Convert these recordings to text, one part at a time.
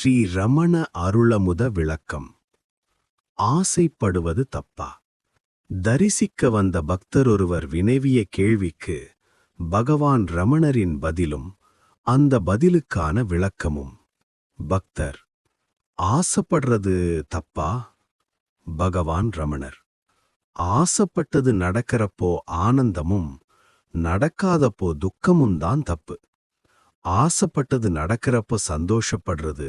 ஸ்ரீ ரமண அருளமுத விளக்கம். ஆசைப்படுவது தப்பா? தரிசிக்க வந்த பக்தரொருவர் வினவிய கேள்விக்கு பகவான் ரமணரின் பதிலும் அந்த பதிலுக்கான விளக்கமும். பக்தர்: ஆசைப்படுறது தப்பா? பகவான் ரமணர்: ஆசைப்பட்டது நடக்கிறப்போ ஆனந்தமும் நடக்காதப்போ துக்கமும் தான் தப்பு. ஆசைப்பட்டது நடக்கிறப்ப சந்தோஷப்படுறது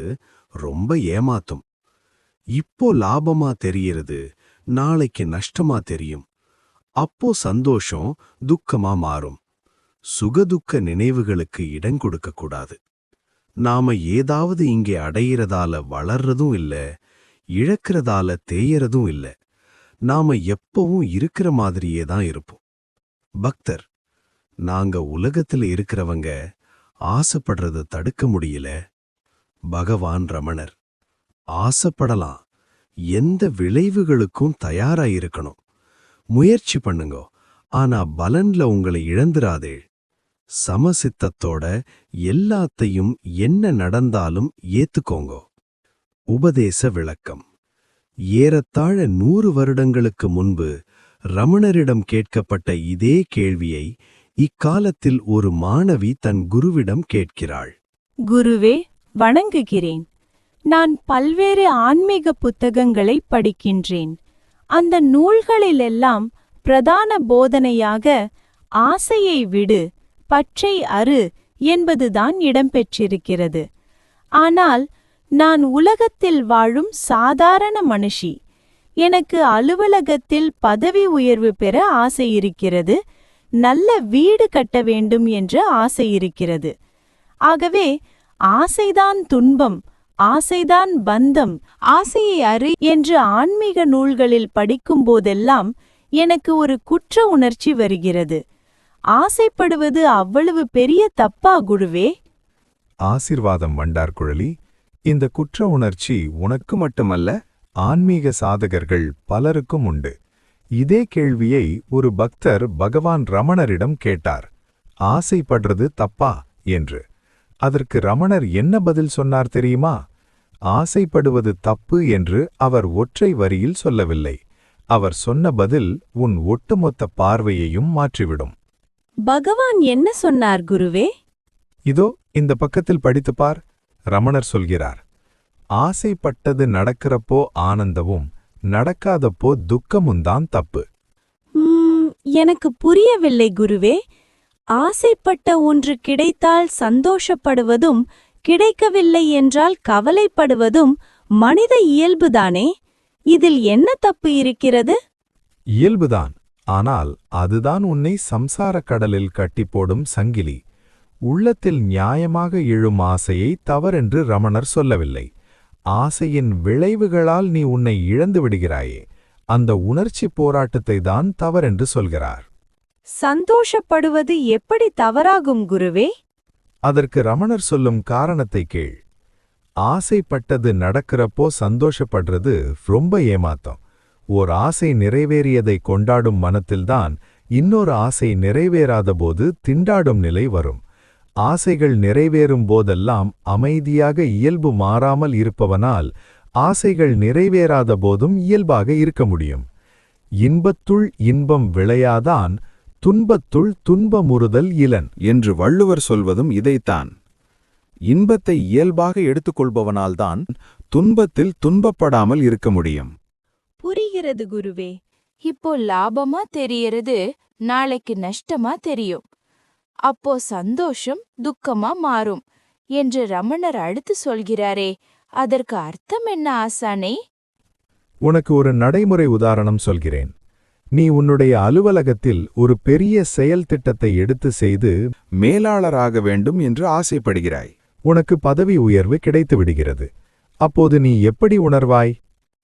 ரொம்ப ஏமாத்தும். இப்போ லாபமா தெரியறது நாளைக்கு நஷ்டமா தெரியும். அப்போ சந்தோஷம் துக்கமா மாறும். சுகதுக்க நினைவுகளுக்கு இடம் கொடுக்க கூடாது. நாம ஏதாவது இங்கே அடையிறதால வளர்றதும் இல்ல, இழக்கிறதால தேயறதும் இல்ல. நாம எப்பவும் இருக்கிற மாதிரியே தான் இருப்போம். பக்தர்: நாங்க உலகத்துல இருக்கிறவங்க ஆசைப்படுறத தடுக்க முடியல. பகவான் ரமணர்: ஆசைப்படலாம், எந்த விளைவுகளுக்கும் தயாராயிருக்கணும். முயற்சி பண்ணுங்க, ஆனா பலன்ல உங்களை இழந்துராதே. சமசித்தத்தோட எல்லாத்தையும் என்ன நடந்தாலும் ஏத்துக்கோங்க. உபதேச விளக்கம். ஏறத்தாழ 100 வருடங்களுக்கு முன்பு ரமணரிடம் கேட்கப்பட்ட இதே கேள்வியை இக்காலத்தில் ஒரு மாணவி தன் குருவிடம் கேட்கிறாள். குருவே, வணங்குகிறேன். நான் பல்வேறு ஆன்மீக புத்தகங்களை படிக்கின்றேன். அந்த நூல்களிலெல்லாம் பிரதான போதனையாக ஆசையை விடு, பற்றை அறு என்பதுதான் இடம்பெற்றிருக்கிறது. ஆனால் நான் உலகத்தில் வாழும் சாதாரண மனுஷி. எனக்கு அலுவலகத்தில் பதவி உயர்வு பெற ஆசையிருக்கிறது. நல்ல வீடு கட்ட வேண்டும் என்று ஆசையிருக்கிறது. ஆகவே ஆசைதான் துன்பம், ஆசைதான் பந்தம், ஆசையை அறி என்று ஆன்மீக நூல்களில் படிக்கும்போதெல்லாம் எனக்கு ஒரு குற்ற உணர்ச்சி வருகிறது. ஆசைப்படுவது அவ்வளவு பெரிய தப்பா குருவே? ஆசிர்வாதம் வண்டார்குழலி. இந்த குற்ற உணர்ச்சி உனக்கு மட்டுமல்ல, ஆன்மீக சாதகர்கள் பலருக்கும் உண்டு. இதே கேள்வியை ஒரு பக்தர் பகவான் ரமணரிடம் கேட்டார். ஆசைப்படுறது தப்பா என்று. அதற்கு ரமணர் என்ன பதில் சொன்னார் தெரியுமா? ஆசைப்படுவது தப்பு என்று அவர் ஒற்றை வரியில் சொல்லவில்லை. அவர் சொன்ன பதில் உன் ஒட்டுமொத்த பார்வையையும் மாற்றிவிடும். பகவான் என்ன சொன்னார் குருவே? இதோ இந்த பக்கத்தில் படித்துப் பார். ரமணர் சொல்கிறார், ஆசைப்பட்டது நடக்கிறப்போ ஆனந்தமும் நடக்காதப்போ துக்கமும்தான் தப்பு. எனக்கு புரியவில்லை குருவே. ஆசைப்பட்ட ஒன்று கிடைத்தால் சந்தோஷப்படுவதும் கிடைக்கவில்லை என்றால் கவலைப்படுவதும் மனித இயல்புதானே. இதில் என்ன தப்பு இருக்கிறது? இயல்புதான். ஆனால் அதுதான் உன்னை சம்சாரக் கடலில் கட்டிப்போடும் சங்கிலி. உள்ளத்தில் நியாயமாக எழும் ஆசையை தவறென்று ரமணர் சொல்லவில்லை. ஆசையின் விளைவுகளால் நீ உன்னை இழந்து விடுகிறாயே, அந்த உணர்ச்சி போராட்டத்தை தான் தவறென்று சொல்கிறார். சந்தோஷப்படுவது எப்படி தவறாகும் குருவே? அதற்கு ரமணர் சொல்லும் காரணத்தை கேள். ஆசைப்பட்டது நடக்கிறப்போ சந்தோஷப்படுறது ரொம்ப ஏமாத்தம். ஓர் ஆசை நிறைவேறியதை கொண்டாடும் மனத்தில்தான் இன்னொரு ஆசை நிறைவேறாத போது திண்டாடும் நிலை வரும். ஆசைகள் நிறைவேறும் போதெல்லாம் அமைதியாக இயல்பு மாறாமல் இருப்பவனால் ஆசைகள் நிறைவேறாத போதும் இயல்பாக இருக்க முடியும். இன்பத்துள் இன்பம் விளையாதான், துன்பத்துள் துன்பமுறுதல் இலன் என்று வள்ளுவர் சொல்வதும் இதைத்தான். இன்பத்தை இயல்பாக எடுத்துக்கொள்பவனால்தான் துன்பத்தில் துன்பப்படாமல் இருக்க முடியும். புரிகிறது குருவே. இப்போ லாபமா தெரியறது நாளைக்கு நஷ்டமா தெரியும். அப்போ சந்தோஷம் துக்கமா மாறும் என்று ரமணர் அடுத்து சொல்கிறாரே, அதற்கு அர்த்தம் என்ன ஆசானே? உனக்கு ஒரு நடைமுறை உதாரணம் சொல்கிறேன். நீ உன்னுடைய அலுவலகத்தில் ஒரு பெரிய செயல் திட்டத்தை எடுத்து செய்து மேலாளராக வேண்டும் என்று ஆசைப்படுகிறாய். உனக்கு பதவி உயர்வு கிடைத்து விடுகிறது. அப்போது நீ எப்படி உணர்வாய்?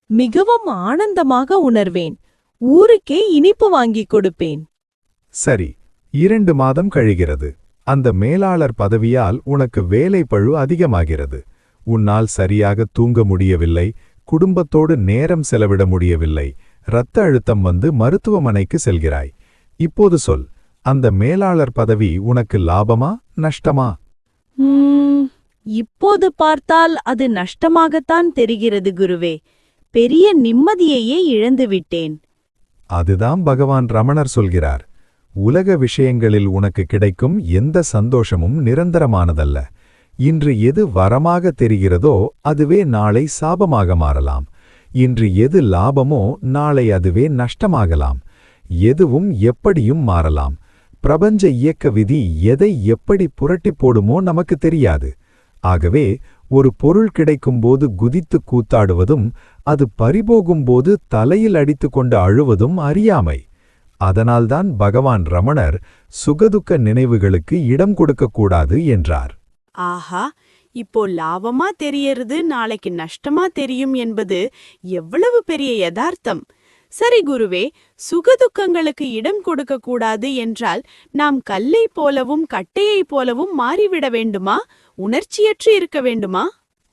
மிகவும் ஆனந்தமாக உணர்வேன். ஊருக்கே இனிப்பு வாங்கிக் கொடுப்பேன். சரி, 2 மாதம் கழிகிறது. அந்த மேலாளர் பதவியால் உனக்கு வேலைப்பழு அதிகமாகிறது. உன்னால் சரியாக தூங்க முடியவில்லை, குடும்பத்தோடு நேரம் செலவிட முடியவில்லை, இரத்த அழுத்தம் வந்து மருத்துவமனைக்கு செல்கிறாய். இப்போது சொல், அந்த மேலாளர் பதவி உனக்கு லாபமா நஷ்டமா? இப்போது பார்த்தால் அது நஷ்டமாகத்தான் தெரிகிறது குருவே. பெரிய நிம்மதியையே இழந்துவிட்டேன். அதுதான் பகவான் ரமணர் சொல்கிறார். உலக விஷயங்களில் உனக்கு கிடைக்கும் எந்த சந்தோஷமும் நிரந்தரமானதல்ல. இன்று எது வரமாக தெரிகிறதோ அதுவே நாளை சாபமாக மாறலாம். இன்று எது லாபமோ நாளை அதுவே நஷ்டமாகலாம். எதுவும் எப்படியும் மாறலாம். பிரபஞ்ச இயக்க விதி எதை எப்படி புரட்டிப் போடுமோ நமக்கு தெரியாது. ஆகவே ஒரு பொருள் கிடைக்கும்போது குதித்து கூத்தாடுவதும் அது பறிபோகும்போது தலையில் அடித்துக்கொண்டு அழுவதும் அறியாமை. அதனால்தான் பகவான் ரமணர் சுகதுக்க நினைவுகளுக்கு இடம் கொடுக்கக்கூடாது என்றார். ஆஹா, இப்போ லாபமா தெரியறது நாளைக்கு நஷ்டமா தெரியும் என்பது எவ்வளவு பெரிய யதார்த்தம். சரி குருவே, சுகதுக்கங்களுக்கு இடம் கொடுக்க கூடாது என்றால் நாம் கல்லை போலவும் கட்டையைப் போலவும் மாறிவிட வேண்டுமா? உணர்ச்சியற்று இருக்க வேண்டுமா?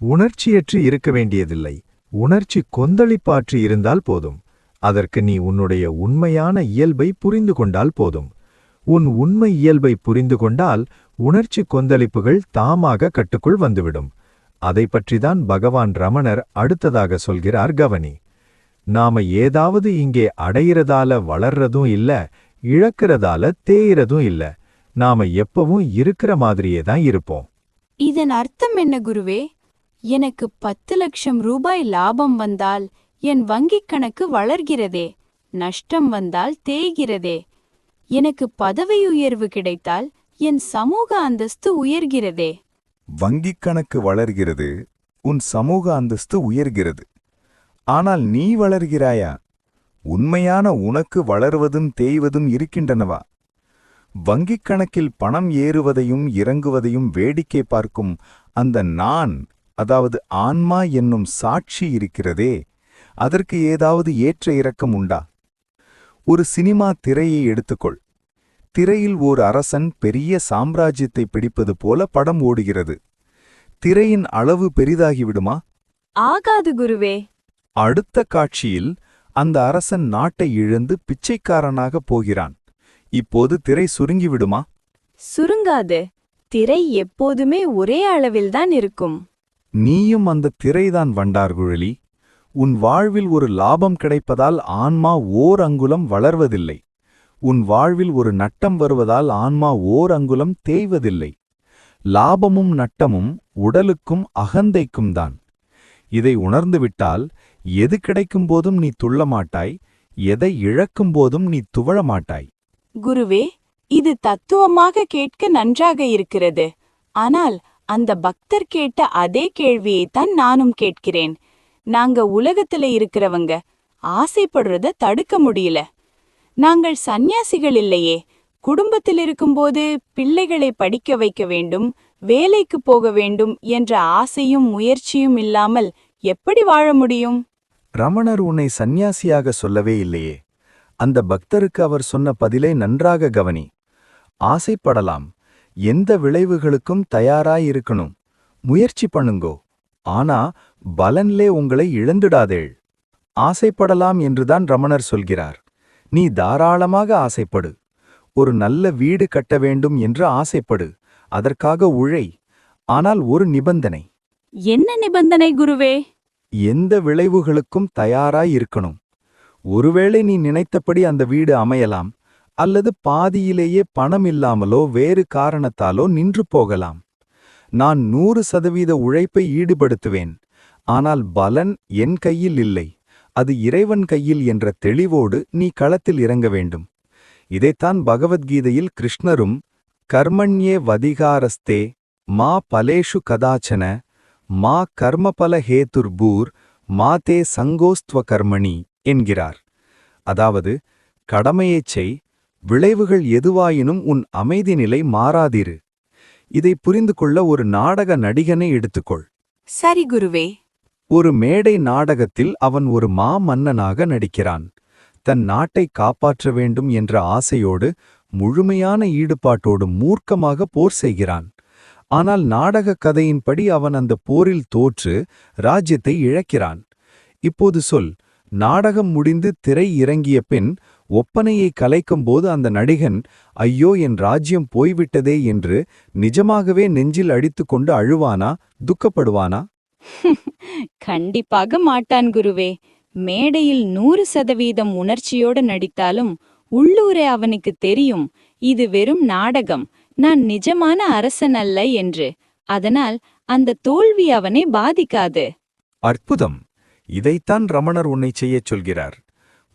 உணர்ச்சியற்று இருக்க வேண்டியதில்லை. உணர்ச்சி கொந்தளிப்பாற்றி இருந்தால் போதும். அதற்கு நீ உன்னுடைய உண்மையான இயல்பை புரிந்து கொண்டால் போதும். உன் உண்மை இயல்பை புரிந்து கொண்டால் உணர்ச்சி கொந்தளிப்புகள் தாமாக கட்டுக்குள் வந்துவிடும். அதை பற்றிதான் பகவான் ரமணர் அடுத்ததாக சொல்கிறார், கவனி. நாம ஏதாவது இங்கே அடையிறதால வளர்றதும் இல்ல, இழக்கிறதால தேயிறதும் இல்ல. நாம எப்பவும் இருக்கிற மாதிரியே தான் இருப்போம். இதன் அர்த்தம் என்ன குருவே? எனக்கு 10 லட்சம் ரூபாய் லாபம் வந்தால் என் வங்கிக் கணக்கு வளர்கிறதே, நஷ்டம் வந்தால் தேய்கிறதே. எனக்கு பதவி உயர்வு கிடைத்தால் என் சமூக அந்தஸ்து உயர்கிறதே. வங்கிக் கணக்கு வளர்கிறது, உன் சமூக அந்தஸ்து உயர்கிறது. ஆனால் நீ வளர்கிறாயா? உண்மையான உனக்கு வளர்வதும் தேய்வதும் இருக்கின்றனவா? வங்கிக் கணக்கில் பணம் ஏறுவதையும் இறங்குவதையும் வேடிக்கை பார்க்கும் அந்த நான், அதாவது ஆன்மா என்னும் சாட்சி இருக்கிறதே, அதற்கு ஏதாவது ஏற்ற இறக்கம் உண்டா? ஒரு சினிமா திரையை எடுத்துக்கொள். திரையில் ஓர் அரசன் பெரிய சாம்ராஜ்யத்தை பிடிப்பது போல படம் ஓடுகிறது. திரையின் அளவு பெரிதாகிவிடுமா? ஆகாது குருவே. அடுத்த காட்சியில் அந்த அரசன் நாட்டை இழந்து பிச்சைக்காரனாக போகிறான். இப்போது திரை சுருங்கிவிடுமா? சுருங்காது. திரை எப்போதுமே ஒரே அளவில்தான் இருக்கும். நீயும் அந்த திரைதான் வண்டார்குழலி. உன் வாழ்வில் ஒரு லாபம் கிடைப்பதால் ஆன்மா ஓர் அங்குலம் வளர்வதில்லை. உன் வாழ்வில் ஒரு நட்டம் வருவதால் ஆன்மா ஓர் அங்குலம் தேய்வதில்லை. லாபமும் நட்டமும் உடலுக்கும் அகந்தைக்கும் தான். இதை உணர்ந்துவிட்டால் எது கிடைக்கும் போதும் நீ துள்ளமாட்டாய், எதை இழக்கும் போதும் நீ துவழமாட்டாய். குருவே, இது தத்துவமாக கேட்க நன்றாக இருக்கிறது. ஆனால் அந்த பக்தர் கேட்ட அதே கேள்வியைத்தான் நானும் கேட்கிறேன். நாங்க உலகத்துல இருக்கிறவங்க ஆசைப்படுறத தடுக்க முடியல. நாங்கள் சந்நியாசிகள் இல்லையே. குடும்பத்தில் இருக்கும்போது பிள்ளைகளை படிக்க வைக்க வேண்டும், வேலைக்கு போக வேண்டும் என்ற ஆசையும் முயற்சியும் இல்லாமல் எப்படி வாழ முடியும்? ரமணர் உன்னை சந்நியாசியாக சொல்லவே இல்லையே. அந்த பக்தருக்கு அவர் சொன்ன பதிலை நன்றாக கவனி. ஆசைப்படலாம், எந்த விளைவுகளுக்கும் தயாராயிருக்கணும், முயற்சி பண்ணுங்கோ. ஆனா பலன்லே உங்களை இழந்துடாதேள். ஆசைப்படலாம் என்றுதான் ரமணர் சொல்கிறார். நீ தாராளமாக ஆசைப்படு. ஒரு நல்ல வீடு கட்ட வேண்டும் என்று ஆசைப்படு. அதற்காக உழை. ஆனால் ஒரு நிபந்தனை. என்ன நிபந்தனை குருவே? எந்த விளைவுகளுக்கும் தயாராயிருக்கணும். ஒருவேளை நீ நினைத்தபடி அந்த வீடு அமையலாம், அல்லது பாதியிலேயே பணம் இல்லாமலோ வேறு காரணத்தாலோ நின்று போகலாம். நான் 100% உழைப்பை ஈடுபடுத்துவேன். ஆனால் பலன் என் கையில் இல்லை, அது இறைவன் கையில் என்ற தெளிவோடு நீ களத்தில் இறங்க வேண்டும். இதைத்தான் பகவத்கீதையில் கிருஷ்ணரும் கர்மண்யே வதிகாரஸ்தே மா பலேஷு கதாச்சன மா கர்மபல ஹேதுர்பூர் மா தே சங்கோஸ்துவ கர்மணி என்கிறார். அதாவது, கடமையைச் செய், விளைவுகள் எதுவாயினும் உன் அமைதி நிலை மாறாதிரு. இதை புரிந்து கொள்ள ஒரு நாடக நடிகனை எடுத்துக்கொள். சரி குருவே. ஒரு மேடை நாடகத்தில் அவன் ஒரு மாமன்னனாக நடிக்கிறான். தன் நாட்டை காப்பாற்ற வேண்டும் என்ற ஆசையோடு முழுமையான ஈடுபாட்டோடு மூர்க்கமாக போர் செய்கிறான். ஆனால் நாடக கதையின்படி அவன் அந்த போரில் தோற்று ராஜ்யத்தை இழக்கிறான். இப்போது சொல், நாடகம் முடிந்து திரை இறங்கிய பின் ஒப்பனையை கலைக்கும்போது அந்த நடிகன் ஐயோ என் ராஜ்யம் போய்விட்டதே என்று நிஜமாகவே நெஞ்சில் அடித்துக்கொண்டு அழுவானா, துக்கப்படுவானா? கண்டிப்பாக மாட்டான் குருவே. மேடையில் 100% உணர்ச்சியோடு நடித்தாலும் உள்ளூரே அவனுக்கு தெரியும், இது வெறும் நாடகம், நான் நிஜமான அரசன் அல்ல என்று. அதனால் அந்த தோல்வி அவனை பாதிக்காது. அற்புதம்! இதைத்தான் ரமணர் உன்னை செய்யச் சொல்கிறார்.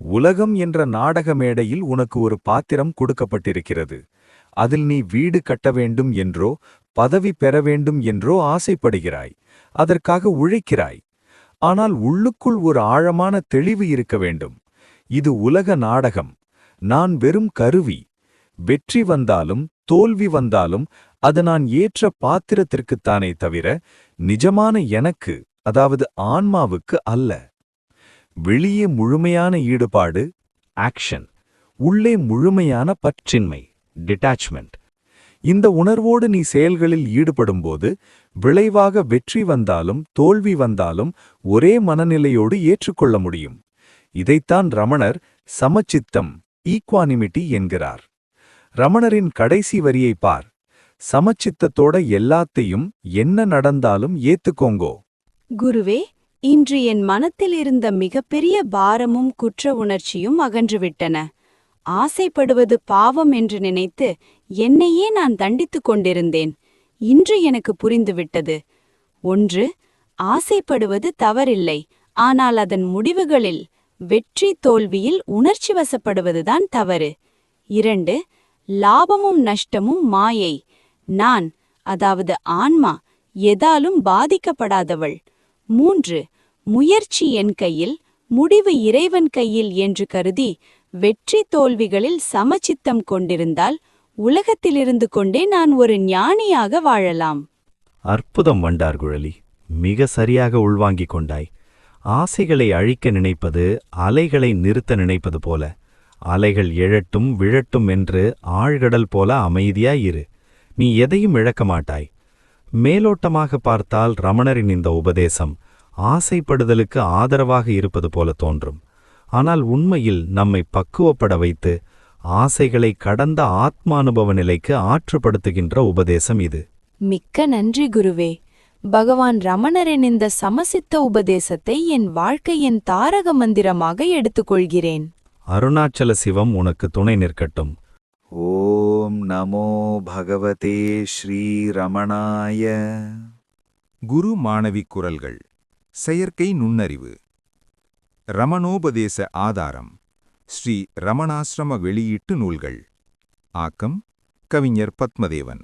உலகம் என்ற நாடக மேடையில் உனக்கு ஒரு பாத்திரம் கொடுக்கப்பட்டிருக்கிறது. அதில் நீ வீடு கட்ட வேண்டும் என்றோ பதவி பெற வேண்டும் என்றோ ஆசைப்படுகிறாய், அதற்காக உழைக்கிறாய். ஆனால் உள்ளுக்குள் ஒரு ஆழமான தெளிவு இருக்க வேண்டும். இது உலக நாடகம், நான் வெறும் கருவி. வெற்றி வந்தாலும் தோல்வி வந்தாலும் அது நான் ஏற்ற பாத்திரத்திற்குத்தானே தவிர நிஜமான எனக்கு, அதாவது ஆன்மாவுக்கு அல்ல. வெளியே முழுமையான ஈடுபாடு, ஆக்ஷன், உள்ளே முழுமையான பற்றின்மை, டிட்டாச்மெண்ட். இந்த உணர்வோடு நீ செயல்களில் ஈடுபடும்போது விளைவாக வெற்றி வந்தாலும் தோல்வி வந்தாலும் ஒரே மனநிலையோடு ஏற்றுக்கொள்ள முடியும். இதைத்தான் ரமணர் சமச்சித்தம், ஈக்வானிமிட்டி என்கிறார். ரமணரின் கடைசி வரியை பார். சமச்சித்தத்தோட எல்லாத்தையும் என்ன நடந்தாலும் ஏத்துக்கோங்கோ. குருவே, இன்று என் மனத்தில் இருந்த மிகப்பெரிய பாரமும் குற்ற உணர்ச்சியும் அகன்றுவிட்டன. ஆசைப்படுவது பாவம் என்று நினைத்து என்னையே நான் தண்டித்துக் கொண்டிருந்தேன். இன்று எனக்கு புரிந்துவிட்டது. 1. ஆசைப்படுவது தவறில்லை, ஆனால் அதன் முடிவுகளில், வெற்றி தோல்வியில் உணர்ச்சி வசப்படுவதுதான் தவறு. 2. லாபமும் நஷ்டமும் மாயை. நான், அதாவது ஆன்மா, எதாலும் பாதிக்கப்படாதவள். 3. முயற்சி என் கையில், முடிவு இறைவன் கையில் என்று கருதி வெற்றி தோல்விகளில் சமச்சித்தம் கொண்டிருந்தால் உலகத்திலிருந்து கொண்டே நான் ஒரு ஞானியாக வாழலாம். அற்புதம் வண்டார்குழலி, மிக சரியாக உள்வாங்கிக் கொண்டாய். ஆசைகளை அழிக்க நினைப்பது அலைகளை நிறுத்த நினைப்பது போல. அலைகள் எழட்டும் விழட்டும் என்று ஆழ்கடல் போல அமைதியாயிரு. நீ எதையும் இழக்க மாட்டாய். மேலோட்டமாக பார்த்தால் ரமணரின் இந்த உபதேசம் ஆசைப்படுதலுக்கு ஆதரவாக இருப்பது போல தோன்றும். ஆனால் உண்மையில் நம்மை பக்குவப்பட வைத்து ஆசைகளை கடந்த ஆத்மானுபவ நிலைக்கு ஆற்றுப்படுத்துகின்ற உபதேசம் இது. மிக்க நன்றி குருவே. பகவான் ரமணரின் இந்த சமசித்த உபதேசத்தை என் வாழ்க்கையின் தாரக மந்திரமாக எடுத்துக்கொள்கிறேன். அருணாச்சல சிவம் உனக்கு துணை நிற்கட்டும். ஓம் நமோ பகவதே ஸ்ரீ ரமணாய. குரு மாணவி குரல்கள். செயற்கை நுண்ணறிவு. ரமணோபதேச ஆதாரம். ஸ்ரீ ரமணாசிரம வெளியீட்டு நூல்கள். ஆக்கம் கவிஞர் பத்மதேவன்.